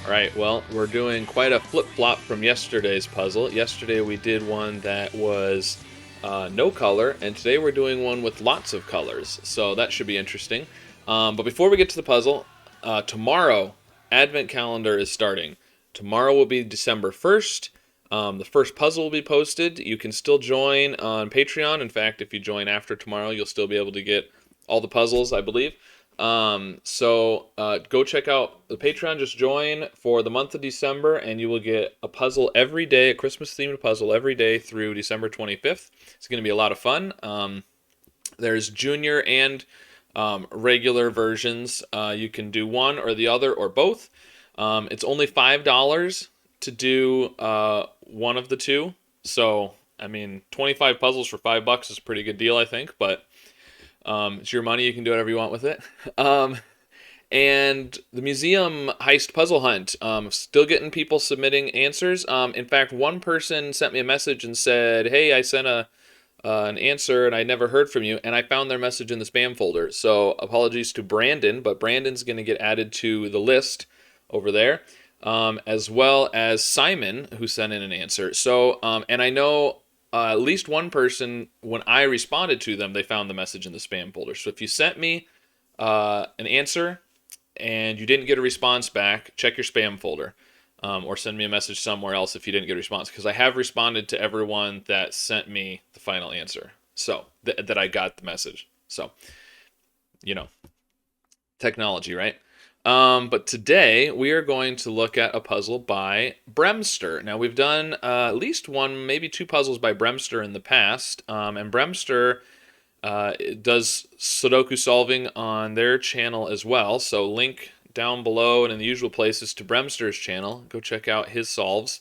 Alright, well, we're doing quite a flip-flop from yesterday's puzzle. Yesterday we did one that was no color, and today we're doing one with lots of colors. So that should be interesting. But before we get to the puzzle, tomorrow, Advent Calendar is starting. Tomorrow will be December 1st. The first puzzle will be posted. You can still join on Patreon. In fact, if you join after tomorrow, you'll still be able to get all the puzzles, I believe. Go check out the Patreon. Just join for the month of December, and you will get a puzzle every day, a Christmas-themed puzzle every day through December 25th. It's going to be a lot of fun. There's junior and regular versions. You can do one or the other or both. It's only $5 to do one of the two. So, I mean, 25 puzzles for $5 is a pretty good deal, I think, but it's your money. You can do whatever you want with it. And the museum heist puzzle hunt. Still getting people submitting answers. In fact, one person sent me a message and said, "Hey, I sent an answer and I never heard from you." And I found their message in the spam folder. So apologies to Brandon, but Brandon's going to get added to the list over there, as well as Simon, who sent in an answer. So, and I know at least one person, when I responded to them, they found the message in the spam folder. So if you sent me an answer and you didn't get a response back, check your spam folder, or send me a message somewhere else if you didn't get a response, because I have responded to everyone that sent me the final answer, so that I got the message. So, you know, technology, right? But today we are going to look at a puzzle by BremSter. Now, we've done at least one, maybe two puzzles by BremSter in the past, and BremSter does sudoku solving on their channel as well. So link down below and in the usual places to BremSter's channel. Go check out his solves.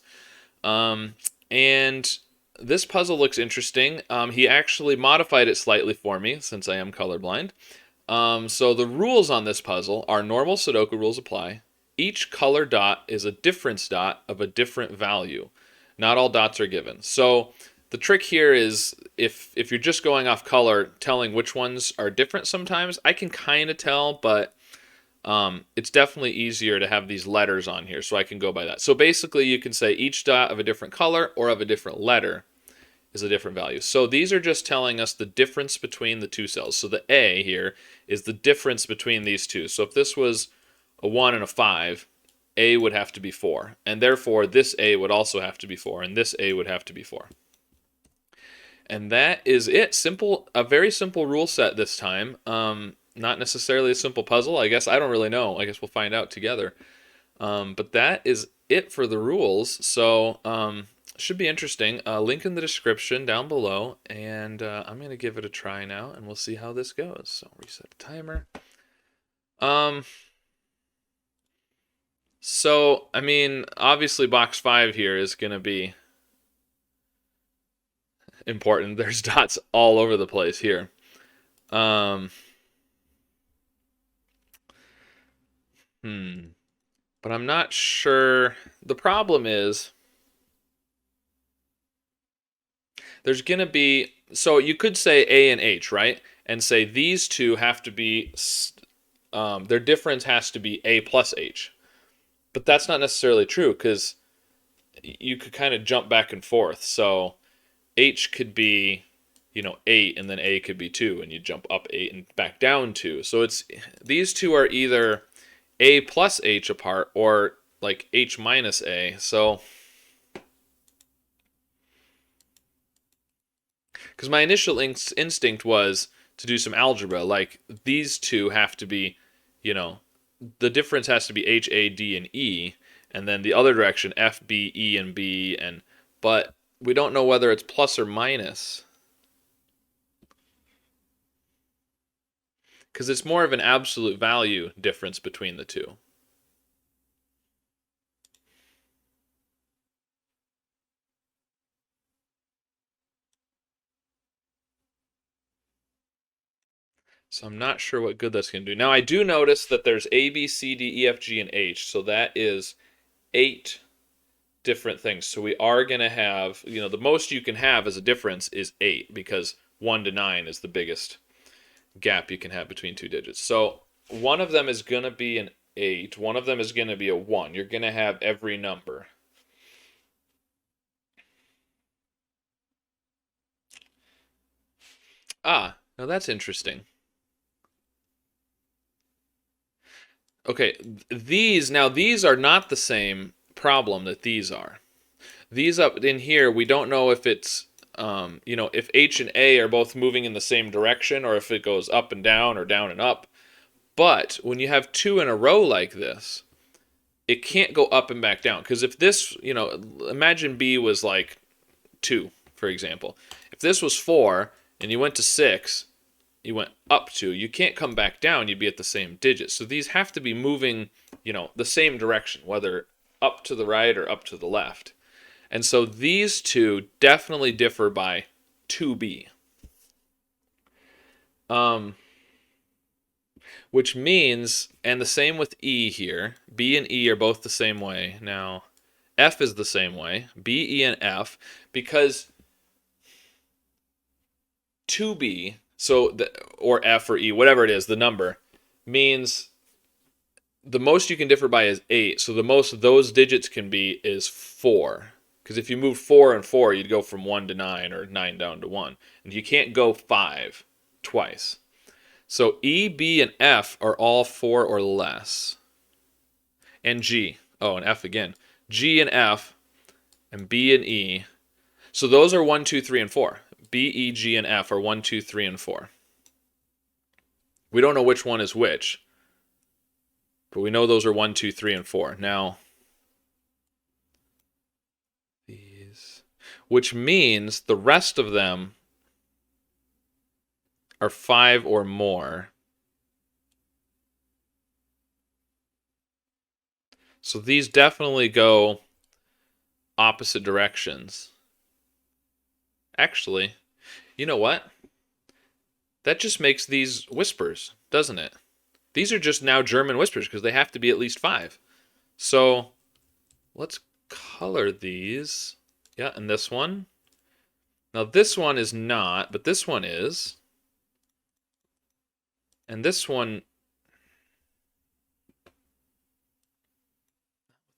And this puzzle looks interesting. He actually modified it slightly for me since I am colorblind. So the rules on this puzzle are normal Sudoku rules apply. Each color dot is a difference dot of a different value. Not all dots are given. So the trick here is if you're just going off color, telling which ones are different sometimes, I can kind of tell, but it's definitely easier to have these letters on here, so I can go by that. So basically you can say each dot of a different color or of a different letter is a different value. So these are just telling us the difference between the two cells. So the A here is the difference between these two. So if this was a 1 and a 5, A would have to be 4. And therefore this A would also have to be 4, and this A would have to be 4. And that is it. Simple, a very simple rule set this time. Not necessarily a simple puzzle. I guess I don't really know. I guess we'll find out together. But that is it for the rules. So should be interesting. Link in the description down below, and I'm gonna give it a try now, and we'll see how this goes. So reset the timer. So I mean, obviously, box 5 here is gonna be important. There's dots all over the place here. But I'm not sure. The problem is there's going to be, so you could say A and H, right? And say these two have to be, their difference has to be A plus H. But that's not necessarily true, because you could kind of jump back and forth. So H could be, 8, and then A could be 2, and you jump up 8 and back down 2. So it's, these two are either A plus H apart or like H minus A. So, because my initial instinct was to do some algebra, like these two have to be, the difference has to be H, A, D, and E, and then the other direction F, B, E, and B, but we don't know whether it's plus or minus, because it's more of an absolute value difference between the two. So I'm not sure what good that's going to do. Now, I do notice that there's A, B, C, D, E, F, G, and H. So that is 8 different things. So we are going to have, the most you can have as a difference is 8, because 1 to 9 is the biggest gap you can have between two digits. So one of them is going to be an 8. One of them is going to be a 1. You're going to have every number. Ah, now that's interesting. Okay, these are not the same problem that these are. These up in here, we don't know if it's if H and A are both moving in the same direction or if it goes up and down or down and up. But when you have 2 in a row like this, it can't go up and back down. Because if this, imagine B was like 2, for example. If this was 4 and you went to 6, you went up 2, you can't come back down, you'd be at the same digit. So these have to be moving, the same direction, whether up to the right or up to the left. And so these two definitely differ by 2b. Which means, and the same with E here, B and E are both the same way. Now, F is the same way, B, E, and F, because 2b, or F or E, whatever it is, the number, means the most you can differ by is 8, so the most those digits can be is 4. Because if you move 4 and 4, you'd go from 1 to 9 or 9 down to 1. And you can't go 5 twice. So E, B, and F are all 4 or less. And G. Oh, and F again. G and F and B and E. So those are 1, 2, 3, and 4. B, E, G, and F are 1, 2, 3, and 4. We don't know which one is which. But we know those are 1, 2, 3, and 4. Now, these, which means the rest of them are 5 or more. So these definitely go opposite directions. Actually, you know what? That just makes these whispers, doesn't it? These are just now German whispers because they have to be at least 5. So let's color these. Yeah, and this one. Now this one is not, but this one is. And this one,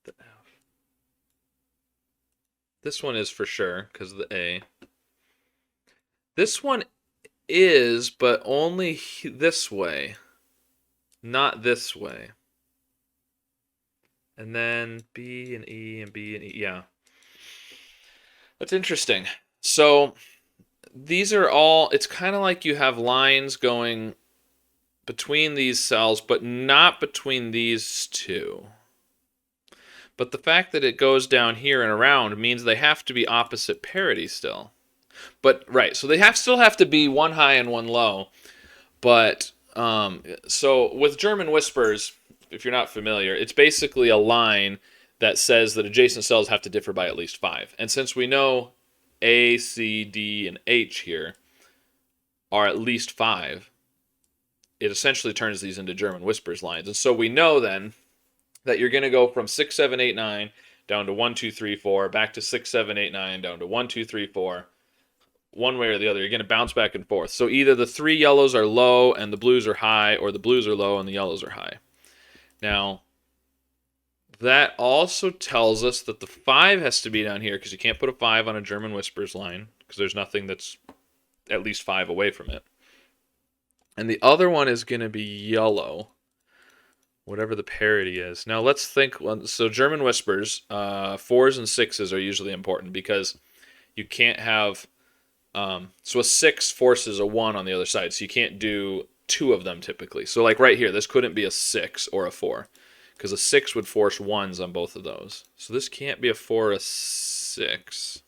the F. This one is for sure because of the A. This one is, but only this way, not this way. And then B and E and B and E, yeah. That's interesting. So these are all, it's kind of like you have lines going between these cells, but not between these two. But the fact that it goes down here and around means they have to be opposite parity still. But, right, so they still have to be one high and one low. But, so with German whispers, if you're not familiar, it's basically a line that says that adjacent cells have to differ by at least 5. And since we know A, C, D, and H here are at least 5, it essentially turns these into German whispers lines. And so we know then that you're going to go from 6, 7, 8, 9 down to 1, 2, 3, 4, back to 6, 7, 8, 9, down to 1, 2, 3, 4. One way or the other, you're going to bounce back and forth. So either the 3 yellows are low and the blues are high, or the blues are low and the yellows are high. Now, that also tells us that the 5 has to be down here because you can't put a 5 on a German whispers line because there's nothing that's at least 5 away from it. And the other one is going to be yellow, whatever the parity is. Now let's think. So German whispers, 4s and 6s are usually important because you can't have. So a 6 forces a 1 on the other side, so you can't do 2 of them typically. So like right here, this couldn't be a 6 or a 4 because a 6 would force 1s on both of those. So this can't be a 4 or a 6.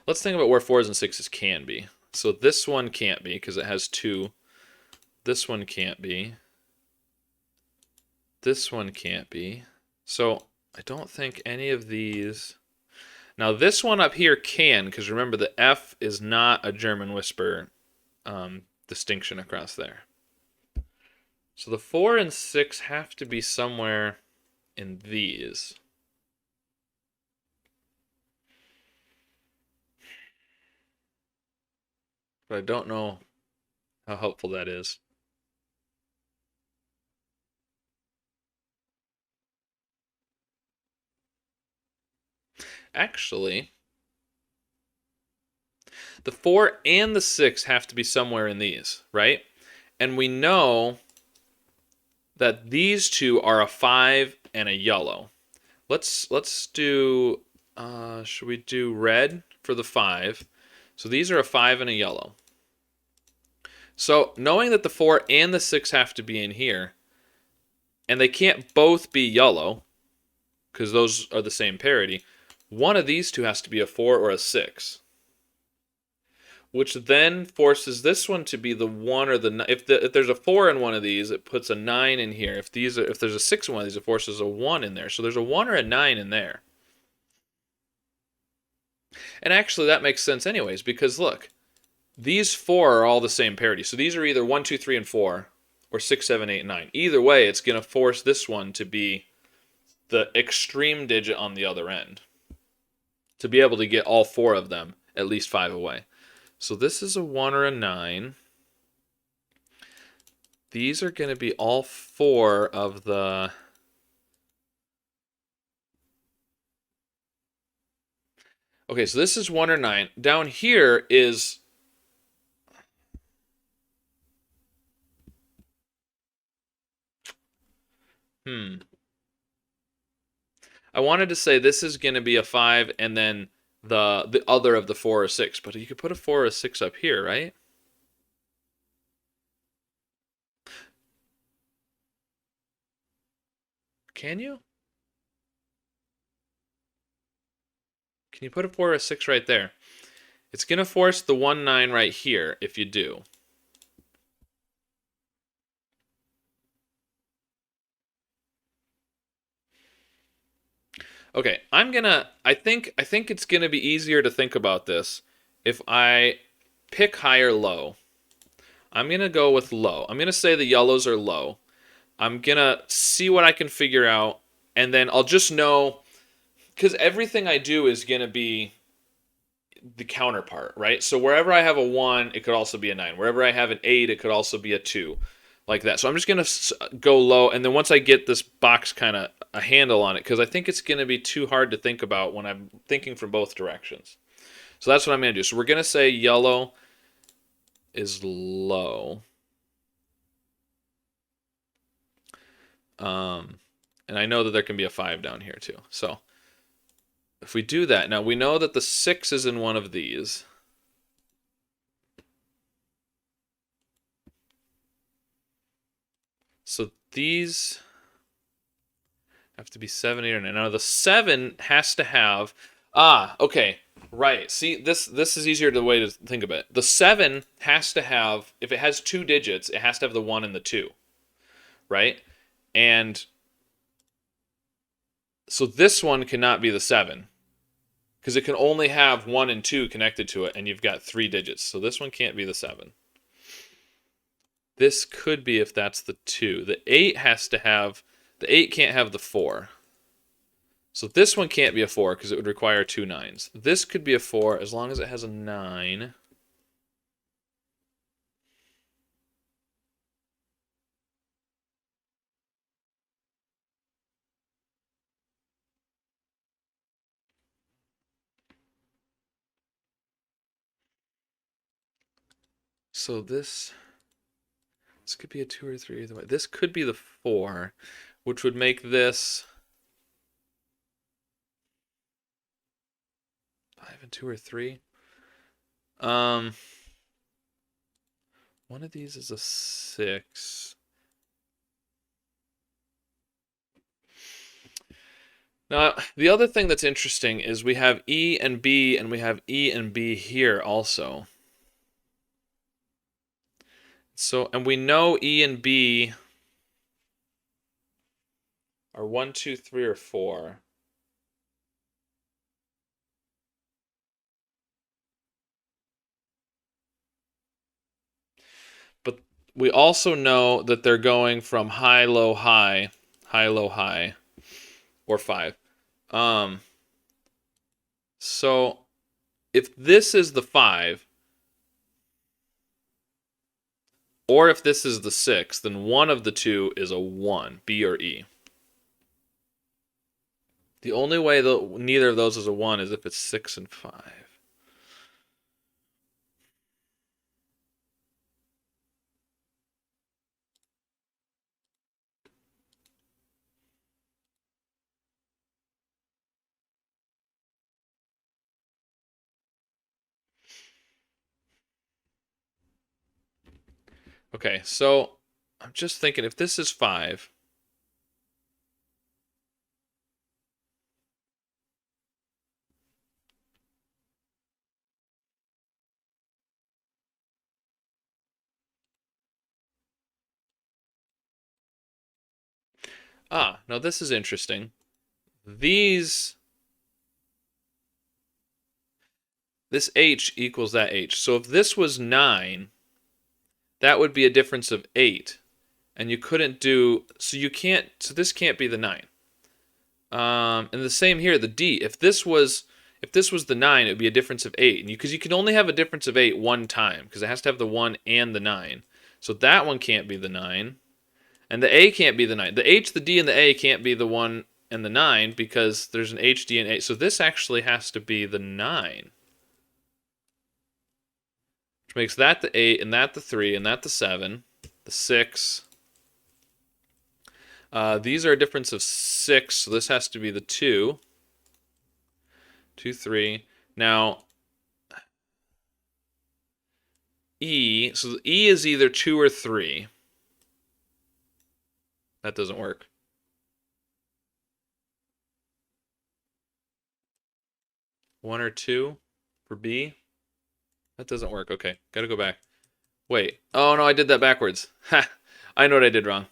Let's think about where 4s and 6s can be. So this one can't be because it has 2. This one can't be. This one can't be. So I don't think any of these. Now this one up here can, because remember the F is not a German whisper distinction across there. So the 4 and 6 have to be somewhere in these. But I don't know how helpful that is. Actually, the 4 and the 6 have to be somewhere in these, right? And we know that these two are a 5 and a yellow. Let's do should we do red for the 5? So these are a 5 and a yellow. So knowing that the 4 and the 6 have to be in here, and they can't both be yellow, because those are the same parity, one of these two has to be a 4 or a 6. Which then forces this one to be the 1 or the if there's a 4 in one of these, it puts a 9 in here. If there's a 6 in one of these, it forces a 1 in there. So there's a 1 or a 9 in there. And actually that makes sense anyways, because look, these 4 are all the same parity. So these are either 1, 2, 3, and 4, or 6, 7, 8, 9. Either way, it's going to force this one to be the extreme digit on the other end, to be able to get all 4 of them at least 5 away. So this is a 1 or a 9. These are going to be all 4 of the... Okay, so this is 1 or 9. Down here is... I wanted to say this is going to be a 5 and then the other of the 4 or 6. But you could put a 4 or a 6 up here, right? Can you? Can you put a 4 or a 6 right there? It's going to force the 1, 9 right here if you do. Okay, I think it's gonna be easier to think about this if I pick high or low. I'm gonna go with low. I'm gonna say the yellows are low. I'm gonna see what I can figure out, and then I'll just know, because everything I do is gonna be the counterpart, right? So wherever I have a 1, it could also be a 9. Wherever I have an 8, it could also be a 2. Like that. So I'm just going to go low, and then once I get this box kind of a handle on it, because I think it's going to be too hard to think about when I'm thinking from both directions. So that's what I'm going to do. So we're going to say yellow is low. And I know that there can be a 5 down here too. So if we do that, now we know that the 6 is in one of these. So these have to be 7, 8, or 9. Now the 7 has to have... okay. Right. See, this is easier the way to think of it. The 7 has to have, if it has 2 digits, it has to have the 1 and the 2. Right? And so this one cannot be the 7. Because it can only have 1 and 2 connected to it, and you've got 3 digits. So this one can't be the 7. This could be if that's the 2. The 8 has to have... The 8 can't have the 4. So this one can't be a 4 because it would require 2 9s. This could be a 4 as long as it has a 9. So this could be a 2 or 3 either way. This could be the 4, which would make this 5 and 2 or 3. One of these is a 6. Now, the other thing that's interesting is we have E and B, and we have E and B here also. So, and we know E and B are 1, 2, 3, or 4. But we also know that they're going from high, low, high, high, low, high, or 5. So if this is the 5, or if this is the 6, then one of the two is a 1, B or E. The only way that neither of those is a 1 is if it's 6 and 5. Okay, so I'm just thinking if this is 5, now this is interesting. This H equals that H. So if this was 9, that would be a difference of 8. And you couldn't do, so this can't be the 9. And the same here, the D. If this was the 9, it would be a difference of 8. Because you can only have a difference of 8 one time, because it has to have the 1 and the 9. So that one can't be the 9. And the A can't be the 9. The H, the D, and the A can't be the 1 and the 9, because there's an H, D, and A. So this actually has to be the 9. Which makes that the 8, and that the 3, and that the 7, the 6. These are a difference of 6, so this has to be the 2. 2, 3. Now, E, so the E is either 2 or 3. That doesn't work. One or 2 for B. That doesn't work. Okay, gotta go back. Wait. Oh no, I did that backwards. Ha! I know what I did wrong.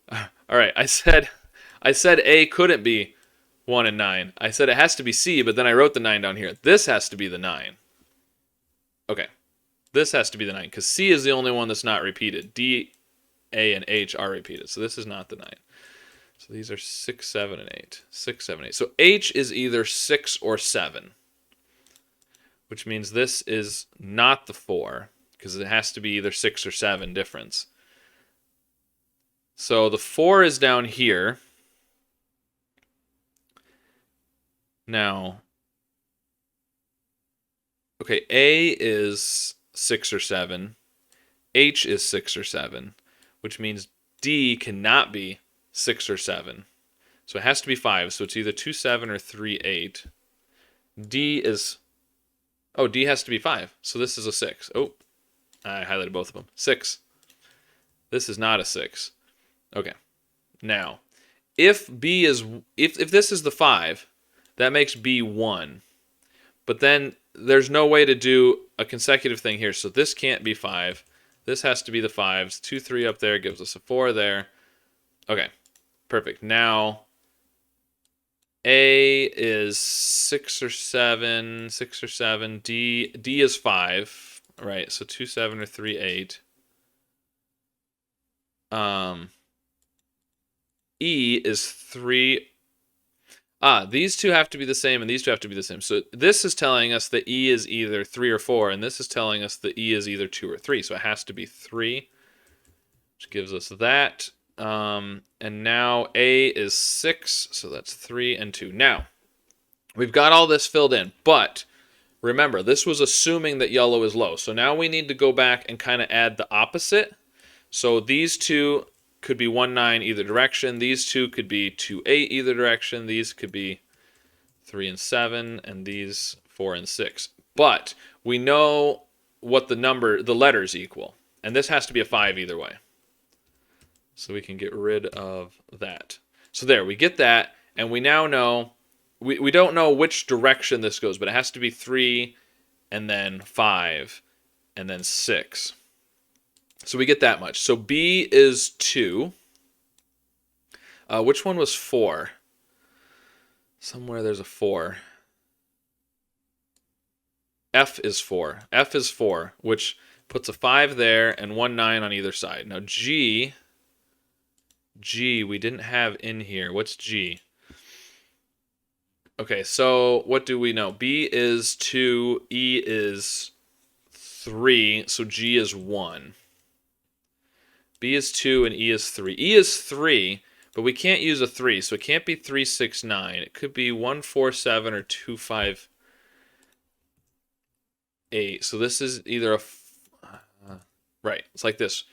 All right, I said A couldn't be 1 and 9. I said it has to be C, but then I wrote the 9 down here. This has to be the 9. Okay, this has to be the 9 because C is the only one that's not repeated. D, A, and H are repeated, so this is not the 9. So these are 6, 7, and 8. 6, 7, 8. So H is either 6 or 7, which means this is not the 4 because it has to be either 6 or 7 difference. So the 4 is down here. Now, okay, A is 6 or 7. H is 6 or 7, which means D cannot be 6 or 7. So it has to be 5. So it's either 2, 7 or 3, 8. D is... Oh, D has to be 5. So this is a 6. Oh, I highlighted both of them. 6. This is not a 6. Okay. Now, if this is the 5, that makes B 1. But then there's no way to do a consecutive thing here. So this can't be 5. This has to be the 5s. 2, 3 up there gives us a 4 there. Okay. Perfect. Now, A is 6 or 7. 6 or 7. D is 5. Right. So 2, 7 or 3, 8. E is 3. These two have to be the same, and these two have to be the same. So this is telling us that E is either 3 or 4, and this is telling us that E is either 2 or 3. So it has to be 3, which gives us that. And now A is 6, so that's 3 and 2. Now, we've got all this filled in, but remember, this was assuming that yellow is low. So now we need to go back and kind of add the opposite. So these two could be 1, 9 either direction. These two could be 2, 8 either direction. These could be 3 and 7, and these 4 and 6. But we know what the letters equal. And this has to be a 5 either way. So we can get rid of that. So there, we get that, and we now know, we don't know which direction this goes, but it has to be 3, and then 5, and then 6. So we get that much. So B is 2. Which one was 4? Somewhere there's a 4. F is 4. F is 4, which puts a 5 there and 1, 9 on either side. Now G we didn't have in here. What's G? Okay, so what do we know? B is 2, E is 3, so G is 1. B is 2 and E is 3. E is 3, but we can't use a 3, so it can't be 3, 6, 9. It could be 1, 4, 7 or 2, 5, 8. So this is either a... right, it's like this.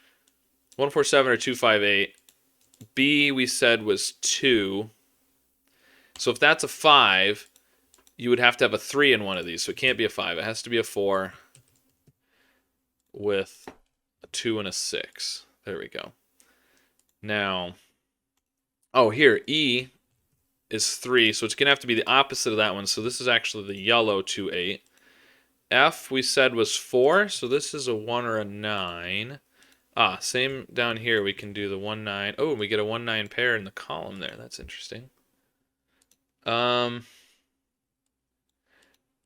1, 4, 7 or 2, 5, 8. B we said was 2. So if that's a 5, you would have to have a 3 in one of these. So it can't be a 5. It has to be a 4 with a 2 and a 6. There we go. Now, oh, here, E is 3, so it's going to have to be the opposite of that one. So this is actually the yellow 2, 8. F we said was 4, so this is a 1 or a 9. Ah, same down here. We can do the 1, 9. Oh, and we get a 1, 9 pair in the column there. That's interesting.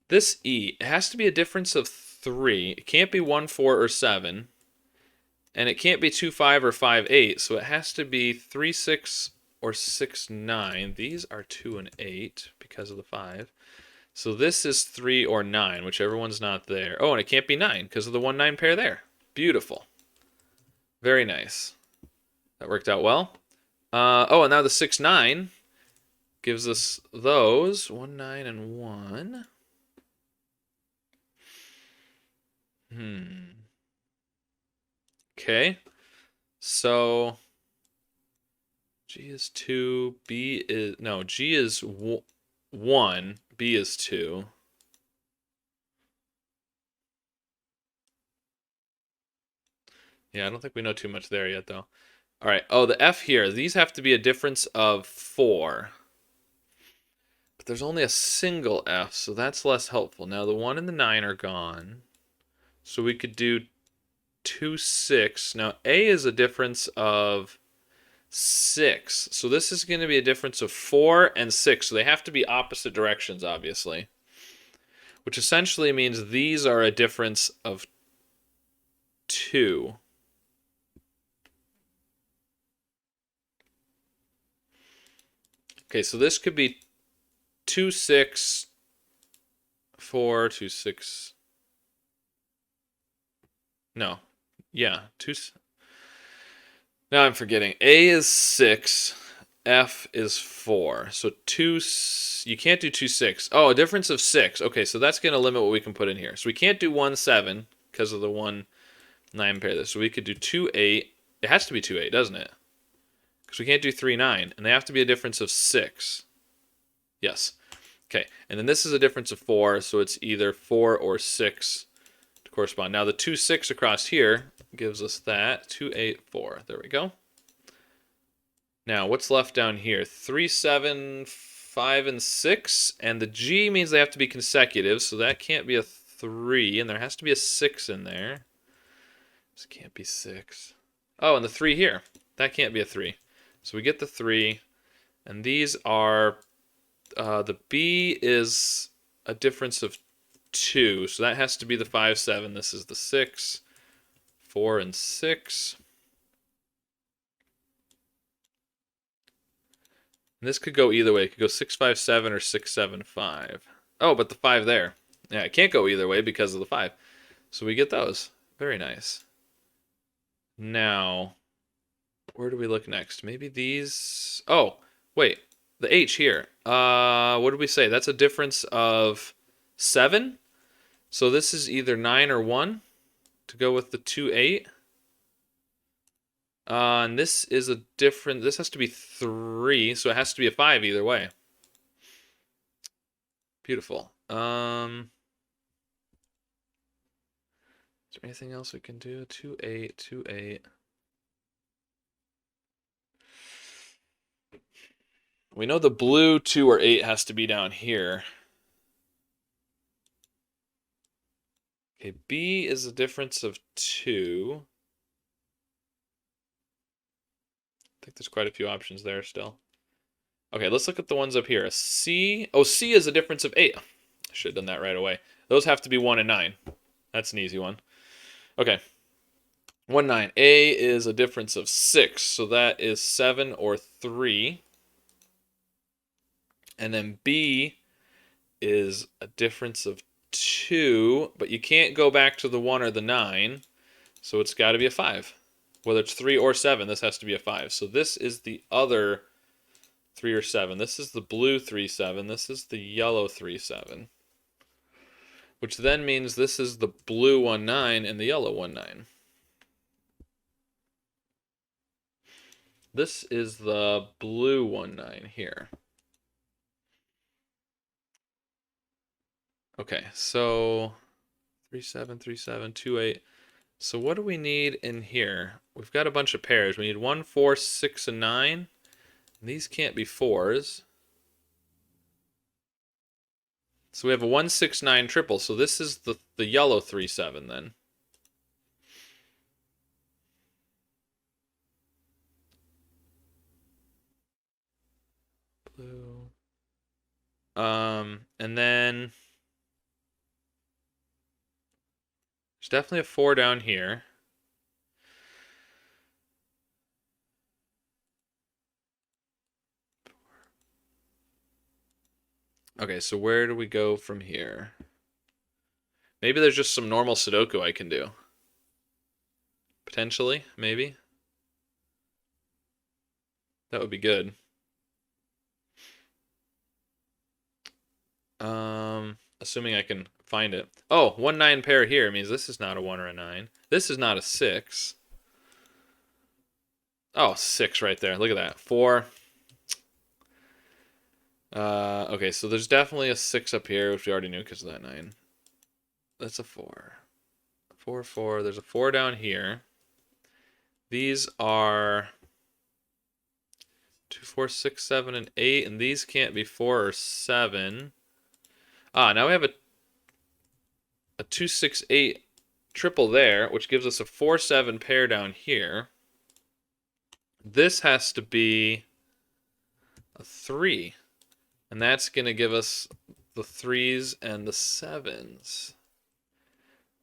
This E, it has to be a difference of 3. It can't be 1, 4, or 7. And it can't be 2, 5, or 5, 8. So it has to be 3, 6, or 6, 9. These are 2 and 8 because of the 5. So this is 3 or 9, whichever one's not there. Oh, and it can't be 9 because of the 1, 9 pair there. Beautiful. Very nice. That worked out well. Oh, and now the 6, 9 gives us those. 1, 9, and 1. Okay. So G is 2, B is... no, G is 1, B is 2. Yeah, I don't think we know too much there yet, though. All right. Oh, the F here. These have to be a difference of 4. But there's only a single F, so that's less helpful. Now, the 1 and the 9 are gone. So we could do 2, 6. Now, A is a difference of 6. So this is going to be a difference of 4 and 6. So they have to be opposite directions, obviously. Which essentially means these are a difference of 2. Okay, so this could be 2, 6, 4, 2, 6. No. Yeah, 2. Now I'm forgetting. A is 6. F is 4. So 2, you can't do 2, 6. Oh, a difference of 6. Okay, so that's going to limit what we can put in here. So we can't do 1, 7 because of the 1, 9 pair there. So we could do 2, 8. It has to be 2, 8, doesn't it? Because we can't do 3, 9. And they have to be a difference of 6. Yes. Okay, and then this is a difference of 4, so it's either 4 or 6 to correspond. Now the 2, 6 across here gives us that. 2, 8, 4. There we go. Now, what's left down here? 3, 7, 5, and 6. And the G means they have to be consecutive, so that can't be a 3, and there has to be a 6 in there. This can't be 6. Oh, and the 3 here. That can't be a 3. So we get the 3, and these are... the B is a difference of 2, so that has to be the 5, 7. This is the 6, 4, and 6. And this could go either way. It could go 6, 5, 7 or 6, 7, 5. Oh, but the 5 there. Yeah, it can't go either way because of the 5. So we get those. Very nice. Now, where do we look next? Maybe these... oh, wait. The H here. What did we say? That's a difference of 7. So this is either 9 or 1 to go with the 2, 8. And this is a different... this has to be 3, so it has to be a 5 either way. Beautiful. Is there anything else we can do? 2, 8, 2, 8. We know the blue 2 or 8 has to be down here. Okay, B is a difference of 2. I think there's quite a few options there still. Okay, let's look at the ones up here. A C. Oh, C is a difference of 8. I should have done that right away. Those have to be 1 and 9. That's an easy one. Okay. 1, 9. A is a difference of 6. So that is 7 or 3. And then B is a difference of 2, but you can't go back to the 1 or the 9, so it's got to be a 5. Whether it's 3 or 7, this has to be a 5. So this is the other 3 or 7. This is the blue 3, 7. This is the yellow 3, 7. Which then means this is the blue 1, 9 and the yellow 1, 9. This is the blue 1, 9 here. Okay, so 3, 7, 3, 7, 2, 8. So what do we need in here? We've got a bunch of pairs. We need 1, 4, 6, and 9. And these can't be 4s. So we have a 1, 6, 9 triple. So this is the yellow 3, 7 then. Blue. And then there's definitely a 4 down here. Okay, so where do we go from here? Maybe there's just some normal Sudoku I can do. Potentially, maybe. That would be good. Assuming I can find it. Oh, 1, 9 pair here means this is not a 1 or a 9. This is not a 6. Oh, 6 right there. Look at that. 4. Okay, so there's definitely a 6 up here, which we already knew because of that 9. That's a 4. 4, 4. There's a 4 down here. These are 2, 4, 6, 7, and 8, and these can't be 4 or 7. Ah, now we have a 2, 6, 8 triple there, which gives us a 4, 7 pair down here. This has to be a 3. And that's going to give us the 3s and the 7s.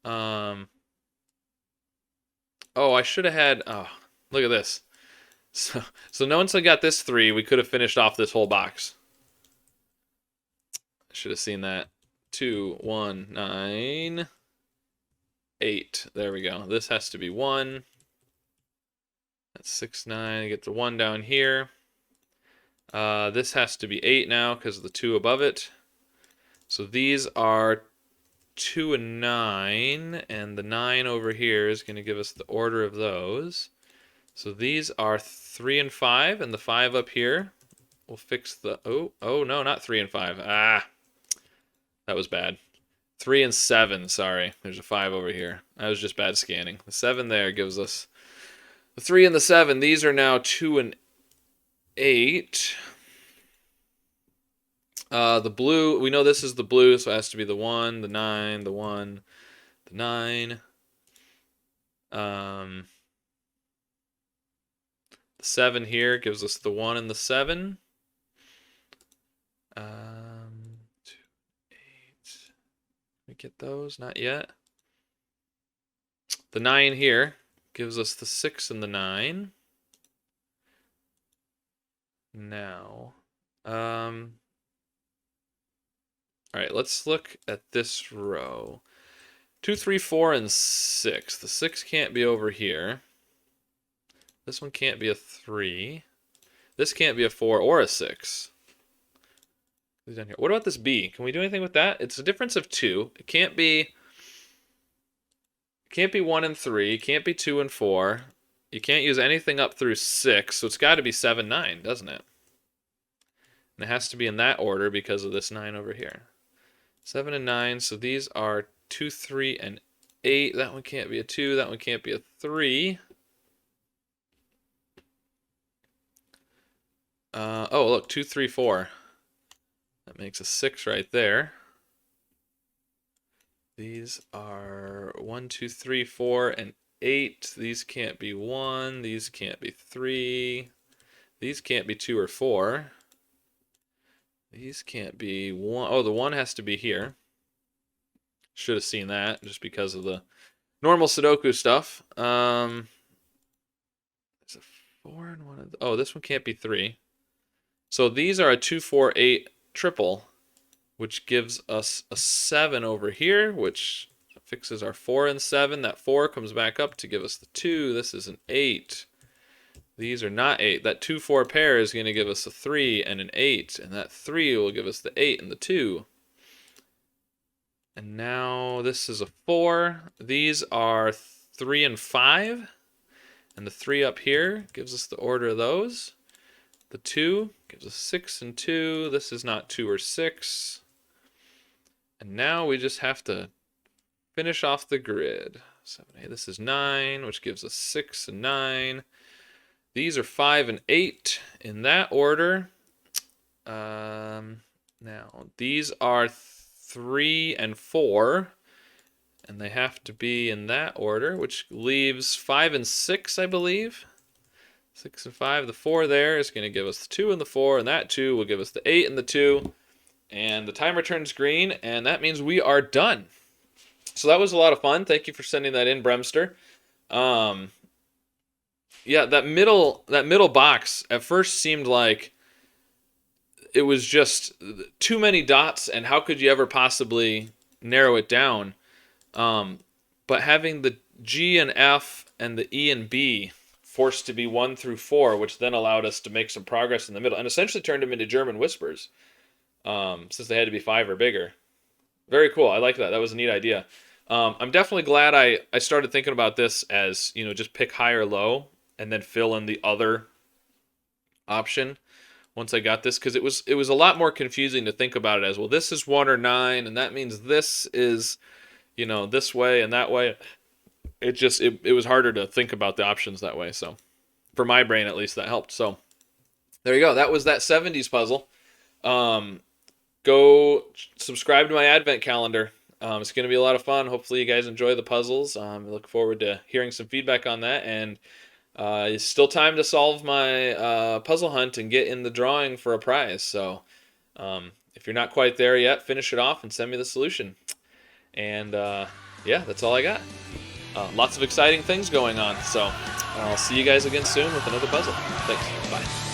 Oh, I should have had... Oh, look at this. So once I got this 3, we could have finished off this whole box. I should have seen that. 2, 1, 9, 8. There we go. This has to be 1. That's 6, 9. Get the 1 down here. This has to be 8 now because of the 2 above it. So these are 2 and 9, and the 9 over here is going to give us the order of those. So these are 3 and 5, and the 5 up here will fix the... Oh no, not 3 and 5. Ah, that was bad. 3 and 7, sorry. There's a 5 over here. That was just bad scanning. The 7 there gives us the 3 and the 7. These are now 2 and 8. The blue, we know this is the blue, so it has to be the 1, the 9, the 1, the 9. The 7 here gives us the 1 and the 7. 2, 8. We get those? Not yet. The 9 here gives us the 6 and the 9. Now, all right, let's look at this row. 2, 3, 4, and 6. The 6 can't be over here. This one can't be a 3. This can't be a 4 or a 6. Who's down here? What about this B? Can we do anything with that? It's a difference of 2. It can't be 1 and 3. It can't be 2 and 4. You can't use anything up through 6, so it's got to be 7, 9, doesn't it? And it has to be in that order because of this 9 over here. 7 and 9, so these are 2, 3, and 8. That one can't be a 2. That one can't be a 3. Oh, look, 2, 3, 4. That makes a 6 right there. These are 1, 2, 3, 4, and 8. These can't be 1. These can't be 3. These can't be 2 or 4. These can't be 1. Oh, the 1 has to be here. Should have seen that just because of the normal Sudoku stuff. There's a 4 and 1. Oh, this one can't be 3. So these are a 2, 4, 8 triple, which gives us a 7 over here, which fixes our 4 and 7. That 4 comes back up to give us the 2. This is an 8. These are not 8. That 2-4 pair is going to give us a 3 and an 8. And that 3 will give us the 8 and the 2. And now this is a 4. These are 3 and 5. And the 3 up here gives us the order of those. The 2 gives us 6 and 2. This is not 2 or 6. And now we just have to finish off the grid. 7, 8. This is 9, which gives us 6 and 9. These are 5 and 8 in that order. Now, these are 3 and 4. And they have to be in that order, which leaves 5 and 6, I believe. 6 and 5. The 4 there is going to give us the 2 and the 4, and that 2 will give us the 8 and the 2. And the timer turns green, and that means we are done. So that was a lot of fun. Thank you for sending that in, BremSter. Yeah, that middle box at first seemed like it was just too many dots, and how could you ever possibly narrow it down? But having the G and F and the E and B forced to be 1 through 4, which then allowed us to make some progress in the middle, and essentially turned them into German whispers, since they had to be 5 or bigger. Very cool. I like that. That was a neat idea. I'm definitely glad I started thinking about this as, just pick high or low, and then fill in the other option once I got this, because it was a lot more confusing to think about it as, well, this is 1 or 9, and that means this is, this way and that way. It was harder to think about the options that way. So for my brain, at least, that helped. So there you go. That was that 70s puzzle. Go subscribe to my advent calendar. It's going to be a lot of fun. Hopefully you guys enjoy the puzzles. I look forward to hearing some feedback on that. And it's still time to solve my puzzle hunt and get in the drawing for a prize. So if you're not quite there yet, finish it off and send me the solution. And yeah, that's all I got. Lots of exciting things going on. So I'll see you guys again soon with another puzzle. Thanks. Bye.